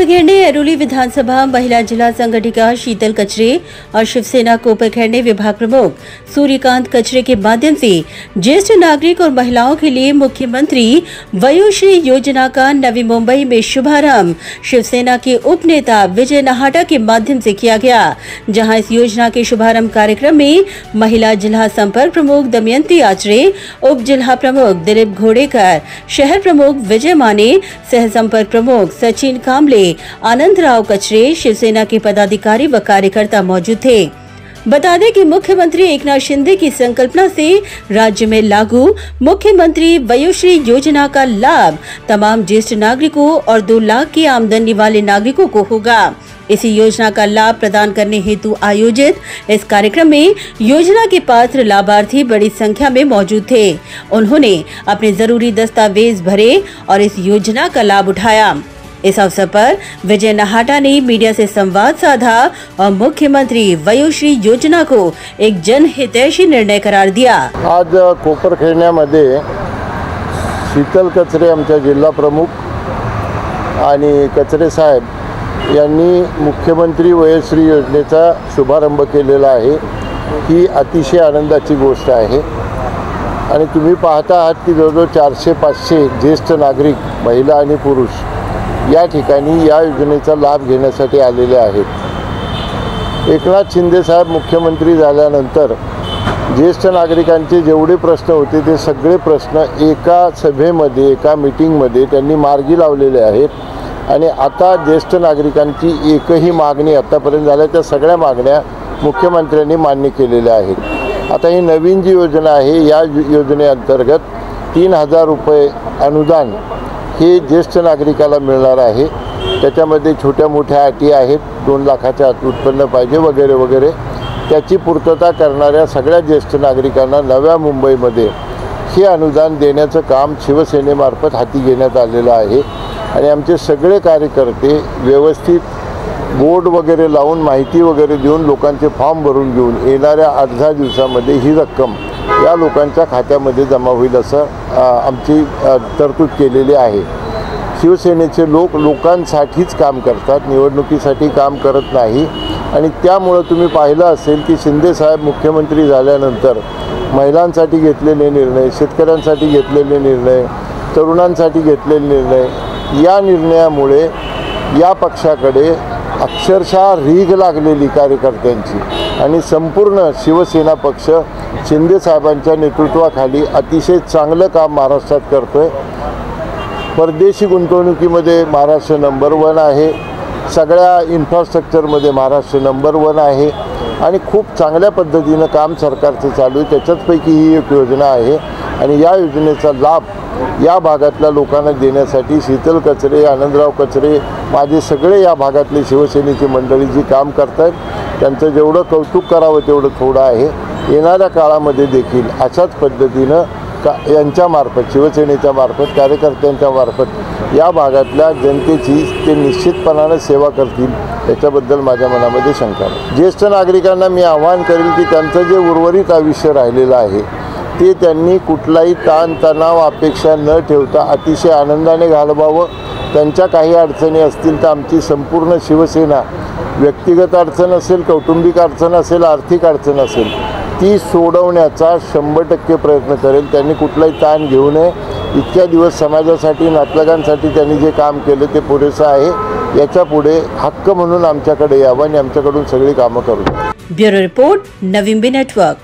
कोपरखैरणे ऐरोली विधानसभा महिला जिला संगठिका शीतल कचरे और शिवसेना कोपरखैरणे विभाग प्रमुख सूर्यकांत कचरे के माध्यम से ज्येष्ठ नागरिक और महिलाओं के लिए मुख्यमंत्री वयोश्री योजना का नवी मुंबई में शुभारंभ शिवसेना के उप नेता विजय नाहटा के माध्यम से किया गया, जहां इस योजना के शुभारंभ कार्यक्रम में महिला जिला संपर्क प्रमुख दमयंती आचरे, उप जिला प्रमुख दिलीप घोड़ेकर, शहर प्रमुख विजय माने, सह संपर्क प्रमुख सचिन कामले, आनंद राव कचरे, शिवसेना के पदाधिकारी व कार्यकर्ता मौजूद थे। बता दें कि मुख्यमंत्री एकनाथ शिंदे की संकल्पना से राज्य में लागू मुख्यमंत्री वयोश्री योजना का लाभ तमाम ज्येष्ठ नागरिकों और 2 लाख की आमदनी वाले नागरिकों को होगा। इसी योजना का लाभ प्रदान करने हेतु आयोजित इस कार्यक्रम में योजना के पात्र लाभार्थी बड़ी संख्या में मौजूद थे। उन्होंने अपने जरूरी दस्तावेज भरे और इस योजना का लाभ उठाया। इस अवसर पर विजय नाहटा ने मीडिया से संवाद साधा और मुख्यमंत्री वयोश्री योजना को एक जनहितैषी निर्णय करार दिया। आज कोपरखैरण्यामध्ये शीतल कचरे आमच्या जिल्हा प्रमुख आणि कचरे साहेब यांनी मुख्यमंत्री वयोश्री योजनेचा शुभारंभ केलेला आहे। ही अतिशय आनंदाची गोष्ट आहे आणि तुम्ही पाहता आहात की जवळजवळ 400-500 ज्येष्ठ नागरिक महिला आणि पुरुष या ठिकाणी या योजनेचा लाभ घेण्यासाठी आलेले आहेत। एकनाथ शिंदे साहेब मुख्यमंत्री झाल्यानंतर ज्येष्ठ नागरिकांचे जेवढे प्रश्न होते ते सगळे प्रश्न एका सभेमध्ये एका मीटिंगमध्ये त्यांनी मार्गी लावलेले आहेत आणि आता ज्येष्ठ नागरिकांची एकही मागणी आतापर्यंत झाल्या त्या सगळ्या मागण्या मुख्यमंत्र्यांनी मान्य केलेल्या आहेत। आता ही नवीन जी योजना आहे या योजनेअंतर्गत 3000 रुपये अनुदान हे ज्येष्ठ नागरिकाला मिळणार आहे। त्याच्यामध्ये छोट्या मोठ्या अटी आहेत, 2 लाखाच्या आत उत्पन्न पाहिजे वगैरे वगैरे। त्याची पूर्तता करणाऱ्या सगळ्या ज्येष्ठ नागरिकांना नव्या मुंबईमध्ये हे अनुदान देण्याचं काम शिवसेनेमार्फत हाती घेण्यात आलेलं आहे आणि आमचे सगळे कार्यकर्ते व्यवस्थित बोर्ड वगैरे लावून माहिती वगैरे देऊन लोकांचे फॉर्म भरून घेऊन येणाऱ्या 8-10 दिवसामध्ये ही रक्कम या लोकांच्या खात्यामध्ये जमा होईल असं आमची तरतूद केलेली आहे। शिवसेनेचे लोक लोकांसाठीच काम करतात, निवडणुकीसाठी काम करत नाही आणि त्यामुळे तुम्ही पाहिलं असेल की शिंदे साहेब मुख्यमंत्री झाल्यानंतर महिलांसाठी घेतलेले निर्णय, शेतकऱ्यांसाठी घेतलेले निर्णय, तरुणांसाठी घेतलेले निर्णय, या निर्णयामुळे या पक्षाकडे अक्षरशः रीघ लागलेली कार्यकर्त्यांची आणि संपूर्ण शिवसेना पक्ष शिंदे साहेबांच्या नेतृत्वाखाली अतिशय चांगलं काम महाराष्ट्रात करतोय। परदेशी गुंतवणुकीमध्ये महाराष्ट्र नंबर 1 आहे, सगळ्या इन्फ्रास्ट्रक्चरमध्ये महाराष्ट्र नंबर 1 आहे आणि खूप चांगल्या पद्धतीनं काम सरकारचं चालू आहे। त्याच्याचपैकी ही एक योजना आहे आणि या योजनेचा लाभ या भागातल्या लोकांना देण्यासाठी शीतल कचरे, आनंदराव कचरे, माझे सगळे या भागातले शिवसेनेची मंडळी जी काम करतात त्यांचं जेवढं कौतुक करावं तेवढं थोडं आहे। येणाऱ्या काळामध्ये देखील अशाच पद्धतीनं यांच्यामार्फत शिवसेनेच्या मार्फत कार्यकर्त्यांच्या मार्फत या भागातल्या जनतेची ते निश्चितपणाने सेवा करतील याच्याबद्दल माझ्या मनामध्ये शंका नाही। ज्येष्ठ नागरिकांना मी आवाहन करेल की त्यांचं जे उर्वरित आयुष्य राहिलेलं आहे ते त्यांनी कुठलाही ताणतणाव अपेक्षा न ठेवता अतिशय आनंदाने घालवावं। त्यांच्या काही अडचणी असतील तर आमची संपूर्ण शिवसेना व्यक्तिगत अडचण असेल, कौटुंबिक अडचण असेल, आर्थिक अडचण असेल ती सोडवण्याचा 100% प्रयत्न करेल। त्यांनी कुठलाही ताण घेऊ नये। इतक्या दिवस समाजासाठी, नातलगांसाठी त्यांनी जे काम केलं ते पुरेसं आहे। याच्या पुढे हक्क म्हणून आमच्याकडे यावं आणि आमच्याकडून सगळी कामं करू। Bureau report, Navi Mumbai network.